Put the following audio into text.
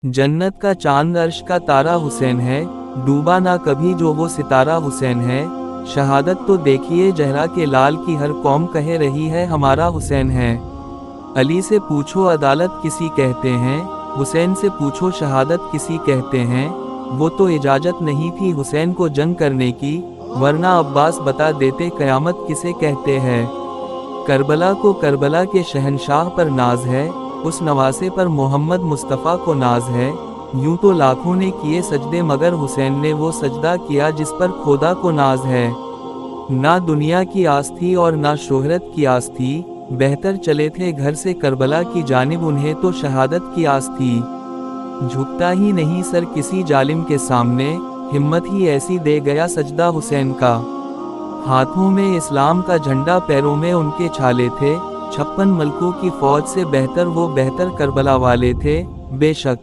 जन्नत का चांद अर्श का तारा हुसैन है, डूबा ना कभी जो वो सितारा हुसैन है। शहादत तो देखिए जहरा के लाल की हर कौम कह रही है हमारा हुसैन है। अली से पूछो अदालत किसी कहते हैं, हुसैन से पूछो शहादत किसी कहते हैं। वो तो इजाजत नहीं थी हुसैन को जंग करने की, वरना अब्बास बता देते कयामत किसे कहते हैं। करबला को करबला के शहंशाह पर नाज है, उस नवासे पर मोहम्मद मुस्तफ़ा को नाज है। यूं तो लाखों ने किए सजदे मगर हुसैन ने वो सजदा किया जिस पर खुदा को नाज है। ना दुनिया की आस थी और ना शोहरत की आस थी, बेहतर चले थे घर से करबला की जानिब, उन्हें तो शहादत की आस थी। झुकता ही नहीं सर किसी जालिम के सामने, हिम्मत ही ऐसी दे गया सजदा हुसैन का। हाथों में इस्लाम का झंडा पैरों में उनके छाले थे, 56 मलकों की फौज से बेहतर वो बेहतर करबला वाले थे। बेशक